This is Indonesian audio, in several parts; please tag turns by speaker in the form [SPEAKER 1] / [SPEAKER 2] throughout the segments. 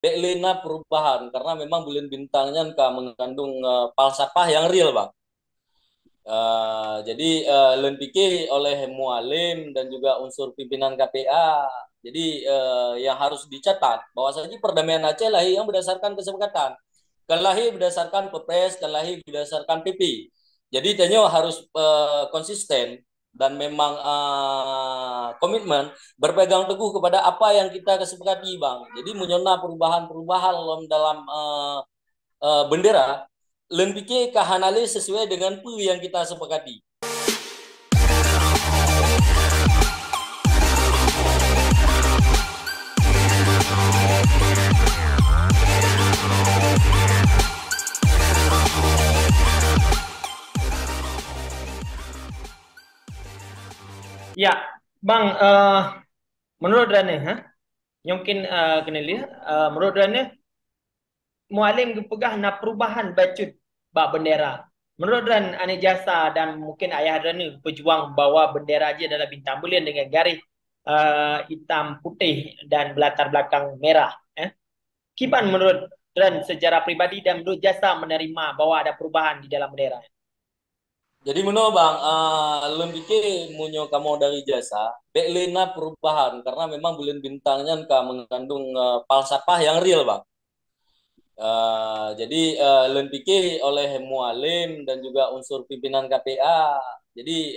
[SPEAKER 1] Beklina perubahan karena memang bulan bintangnya mengandung falsafah yang real bang. Jadi len pikir oleh mualim dan juga unsur pimpinan KPA. Jadi yang harus dicatat bahwa saja perdamaian Aceh lahir yang berdasarkan kesepakatan. Kan lahir berdasarkan Perpres, kan lahir berdasarkan PP. Jadi tenyo harus konsisten dan memang komitmen berpegang teguh kepada apa yang kita kesepakati bang. Jadi menyona perubahan-perubahan dalam bendera len pikir kahanale sesuai dengan yang kita sepakati.
[SPEAKER 2] Ya, Bang, menurut Rane, ha? Mungkin kena lihat, menurut Rane, mualim pegah nak perubahan bacut bak bendera. Menurut Ran, ane jasa dan mungkin ayah Rane berjuang bawa bendera aja adalah bintang bulan dengan garis hitam putih dan belatar belakang merah. Kiban menurut Ran secara pribadi dan menurut jasa menerima bahwa ada perubahan di dalam bendera.
[SPEAKER 1] Jadi menurut bang, lembike munyo kamu dari jasa, beklina perubahan karena memang bulan bintangnya mengandung falsafah yang real bang. Jadi lembike oleh mualim dan juga unsur pimpinan KPA. Jadi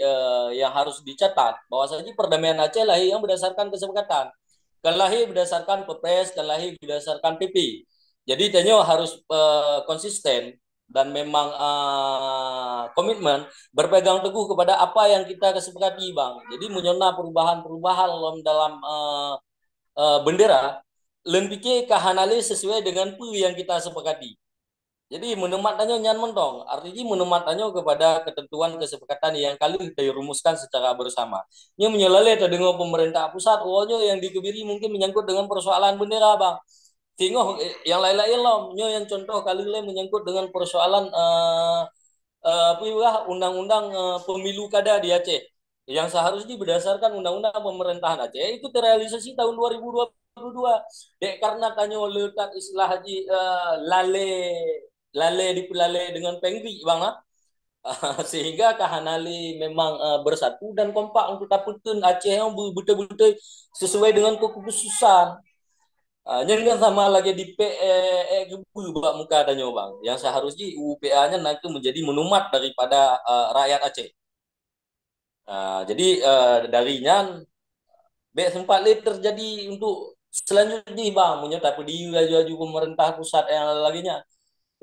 [SPEAKER 1] yang harus dicatat bahwa saja perdamaian Aceh lahir yang berdasarkan kesepakatan. Kan lahir berdasarkan Perpres, kan lahir berdasarkan PP. Jadi tenyo harus konsisten dan memang komitmen berpegang teguh kepada apa yang kita kesepakati bang. Jadi menyona perubahan-perubahan dalam bendera len pikir kahanale sesuai dengan yang kita sepakati. Jadi menematnya nyan mentong, artinya menematnya kepada ketentuan kesepakatan yang kali dirumuskan secara bersama. Ini menyelale dengan pemerintah pusat, ohnya yang dikebiri mungkin menyangkut dengan persoalan bendera bang. Tinggal yang lain-lain loh, yang contoh kali ini menyangkut dengan persoalan undang-undang pemilu kada di Aceh yang seharusnya berdasarkan undang-undang pemerintahan Aceh itu terrealisasi tahun 2022. Dek karena kanyo letak istilah haji lale lale dipelale dengan pengri bang sehingga kahanali memang bersatu dan kompak untuk taputin Aceh yang betul-betul sesuai dengan kekhususan. Yang sama lagi di PE bak muka adanya bang, yang seharusnya UPA-nya nanti menjadi menumat daripada rakyat Aceh. Jadi darinya be sempat terjadi untuk selanjutnya bang, punya tapi di laju pemerintah pusat yang laginya.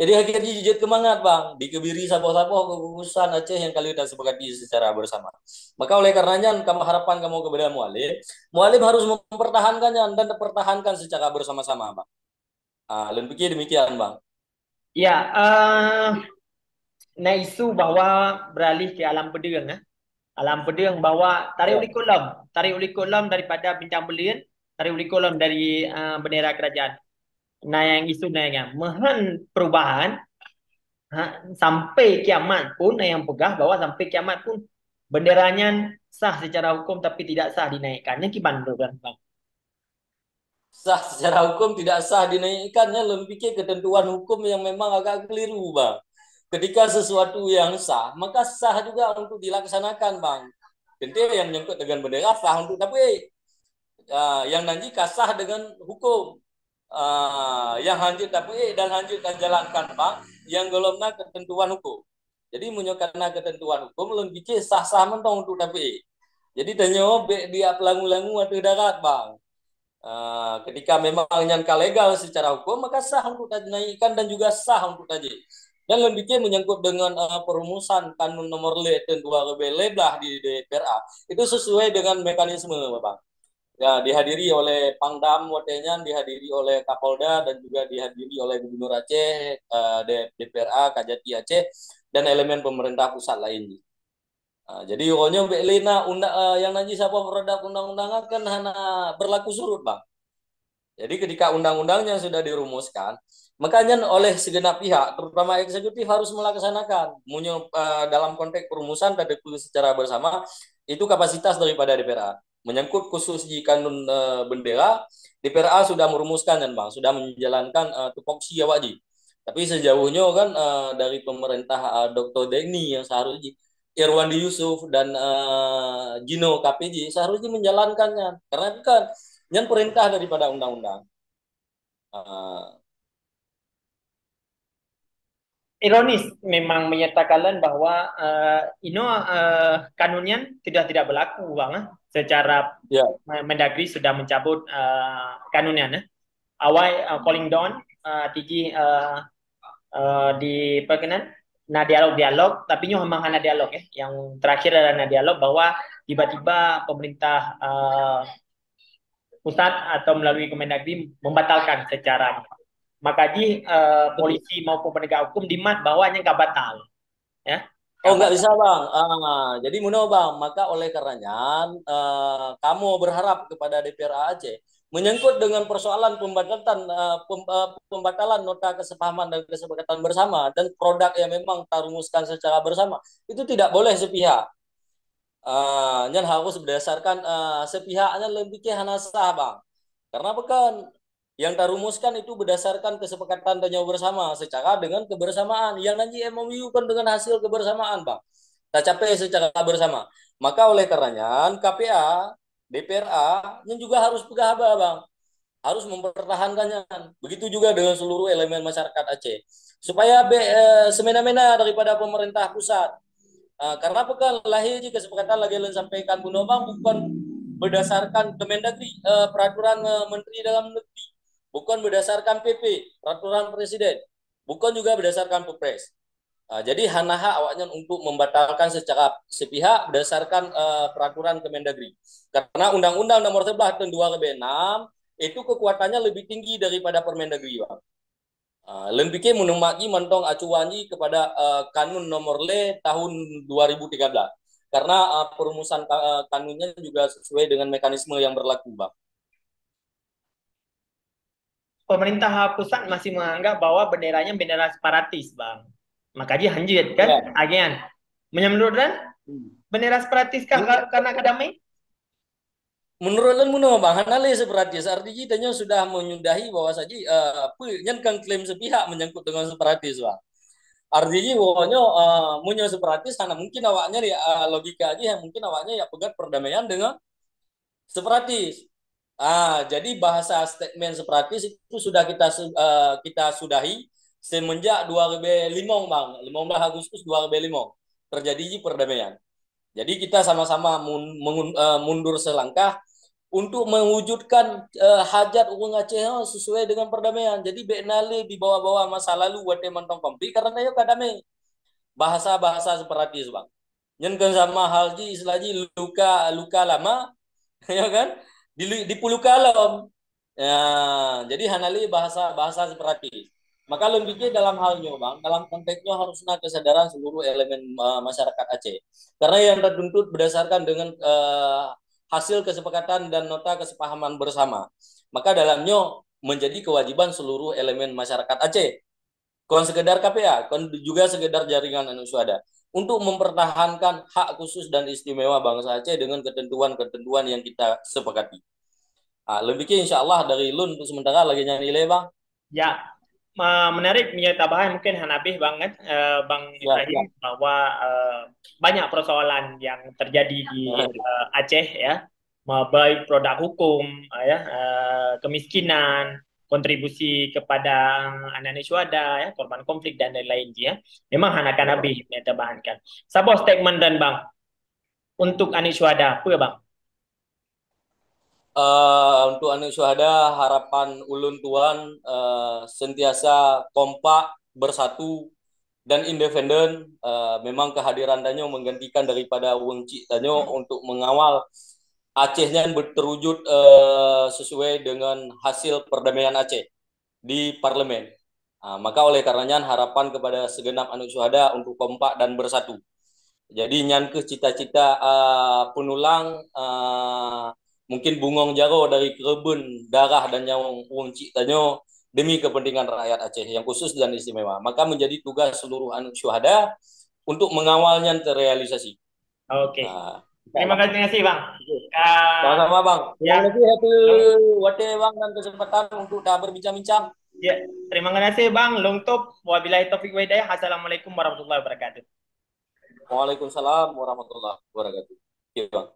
[SPEAKER 1] Jadi akhirnya jujur kemangat bang, dikebiri sapoh-sapoh kekhususan Aceh yang kali kita sepakati secara bersama. Maka oleh karenanya kamu harapan kamu kepada mualim, mualim harus mempertahankannya dan dipertahankan secara bersama-sama bang. Lebih pikir demikian bang.
[SPEAKER 2] Ya, nah isu bahwa beralih ke alam pedang, alam pedang bahwa
[SPEAKER 1] Ya.
[SPEAKER 2] tarik uli kolam daripada bintang belian, tarik uli kolam dari bendera kerajaan. Nah yang isu nanya, mehen perubahan sampai kiamat pun yang pegah bahwa sampai kiamat pun benderanya sah secara hukum tapi tidak sah dinaikkannya gimana menurut Bang?
[SPEAKER 1] Sah secara hukum tidak sah dinaikkannya lebih pikir ketentuan hukum yang memang agak keliru bang. Ketika sesuatu yang sah, maka sah juga untuk dilaksanakan bang. Tentu yang menyangkut dengan bendera sah untuk tapi yang nanti kasah dengan hukum. Yang lanjut tapi dan lanjutkan jalankan bang yang golongnya ketentuan hukum. Jadi menyokana ketentuan hukum lebih pikir sah-sah mentong untuk tapi. Jadi tanya dia pelangu-langu atau darat bang. Ketika memang nyangka legal secara hukum maka sah untuk dinaikkan dan juga sah untuk tadi. Dan lebih menyangkut dengan perumusan kanun nomor dan 2 lebah di DPRA itu sesuai dengan mekanisme Bapak. Ya, dihadiri oleh Pangdam Watenyan, dihadiri oleh Kapolda dan juga dihadiri oleh Gubernur Aceh, DPRA, Kajati Aceh dan elemen pemerintah pusat lainnya. Jadi pokoknya Lina yang nanti siapa produk undang-undang kan hanya berlaku surut, Bang. Jadi ketika undang-undangnya sudah dirumuskan, makanya oleh segenap pihak, terutama eksekutif harus melaksanakan. Dalam konteks perumusan tadi secara bersama, itu kapasitas daripada DPRA. Menyangkut khusus di kanun bendera, DPRA sudah merumuskan kan Bang, sudah menjalankan tupoksi awak. Tapi sejauhnya kan dari pemerintah Dr. Denny yang seharusnya Irwandi Yusuf dan Gino KPJ seharusnya menjalankannya karena itu kan yang perintah daripada undang-undang. Uh,
[SPEAKER 2] Ironis memang menyatakan bahwa kanunnya tidak berlaku bang. Secara
[SPEAKER 1] ya,
[SPEAKER 2] Mendagri sudah mencabut kanunnya. Awal calling down tiji di perkenan nah dialog tapi nyo memang hanya dialog ya. Yang terakhir adalah dialog bahwa tiba-tiba pemerintah pusat atau melalui Kemendagri membatalkan secara maka polisi maupun penegak hukum dimat bahwa hanya nggak batal ya.
[SPEAKER 1] oh nggak bisa Bang. Jadi Muno Bang, maka oleh karenanya kamu berharap kepada DPRA Aceh menyangkut dengan persoalan pembatalan nota kesepahaman dan kesepakatan bersama dan produk yang memang tarumuskan secara bersama itu tidak boleh sepihak. Yang harus berdasarkan sepihaknya lebih ke hanasah Bang. Karena bukan yang tarumuskan itu berdasarkan kesepakatan dan bersama secara dengan kebersamaan yang nanti MOU kan dengan hasil kebersamaan Bang. Tak capai secara bersama. Maka oleh karenanya KPA, DPRA yang juga harus pegabah Bang. Harus mempertahankannya. Begitu juga dengan seluruh elemen masyarakat Aceh. Supaya semena-mena daripada pemerintah pusat. Karena pekan lahir kesepakatan lagi yang sampaikan Bu Nova bukan berdasarkan Kemendagri peraturan Menteri Dalam Negeri, bukan berdasarkan PP peraturan Presiden, bukan juga berdasarkan Perpres. Jadi hanaha awaknya untuk membatalkan secara sepihak berdasarkan peraturan Kemendagri. Karena Undang-Undang Nomor 11 Tahun 2006 itu kekuatannya lebih tinggi daripada Permendagri. Lempike menumaki mentong acuannya kepada kanun nomor le tahun 2013 karena perumusan kanunnya juga sesuai dengan mekanisme yang berlaku Bang.
[SPEAKER 2] Pemerintah pusat masih menganggap bahwa benderanya bendera separatis bang. Maka dia hanjit kan
[SPEAKER 1] Ya.
[SPEAKER 2] agen. Menurut bendera separatis karena kadamai?
[SPEAKER 1] Menurut Bang Hanale separatis artinya kita sudah menyudahi bahwa saja yang klaim sepihak menyangkut dengan separatis Bang. Artinya pokoknya munyo separatis karena mungkin awaknya logika aja yang mungkin awaknya ya pegat perdamaian dengan separatis. Jadi bahasa statement separatis itu sudah kita sudahi semenjak 2005 Bang, 15 Agustus 2005 terjadi perdamaian. Jadi kita sama-sama mundur selangkah untuk mewujudkan hajat orang Aceh sesuai dengan perdamaian. Jadi Beknali di bawah-bawah masa lalu wate mentong kompi karena dia kadame bahasa-bahasa separatis Bang. Nyen sama halji istilahnya luka lama ya kan di puluh kalom ya, jadi hanali bahasa separatis maka lebih dalam halnya Bang dalam konteksnya harusnya kesadaran seluruh elemen masyarakat Aceh karena yang tertuntut berdasarkan dengan hasil kesepakatan dan nota kesepahaman bersama maka dalamnya menjadi kewajiban seluruh elemen masyarakat Aceh kon sekedar KPA, kon juga sekedar jaringan anu suada untuk mempertahankan hak khusus dan istimewa bangsa Aceh dengan ketentuan-ketentuan yang kita sepakati. Lebihnya insya Allah dari Lun untuk sementara lagi nyanyi bang.
[SPEAKER 2] Ya, menarik punya tambahan mungkin Hanabih banget Bang Ibrahim ya. Bahwa banyak persoalan yang terjadi di Aceh ya, baik produk hukum ya, kemiskinan, kontribusi kepada anak-anak syuhada ya, korban konflik dan lain-lain ya. Memang Hanabih yang terbahankan. Sabo statement dan Bang untuk anak syuhada, apa Bang?
[SPEAKER 1] Untuk anak syuhada harapan ulun tuan sentiasa kompak bersatu dan independen memang kehadiran Danyo menggantikan daripada Weng Cik Danyo untuk mengawal Acehnya terwujud sesuai dengan hasil perdamaian Aceh di parlemen. Maka oleh karenanya harapan kepada segenap anak syuhada untuk kompak dan bersatu. Jadi nyangkeh cita-cita penulang mungkin bungong jaro dari kerebun darah dan nyawang Weng Cik Tanyo demi kepentingan rakyat Aceh yang khusus dan istimewa. Maka menjadi tugas seluruh anak syuhada untuk mengawalnya terrealisasi.
[SPEAKER 2] Oke. Terima kasih Bang.
[SPEAKER 1] Sama-sama Bang.
[SPEAKER 2] Ya,
[SPEAKER 1] Yang lebih happy wate Bang dan kesempatan untuk dah berbincang-bincang.
[SPEAKER 2] ya. Terima kasih Bang. Lungtup. Wabillahi taufiq wa hidayah. Assalamualaikum warahmatullahi wabarakatuh.
[SPEAKER 1] Waalaikumsalam warahmatullahi wabarakatuh. Iya, Bang.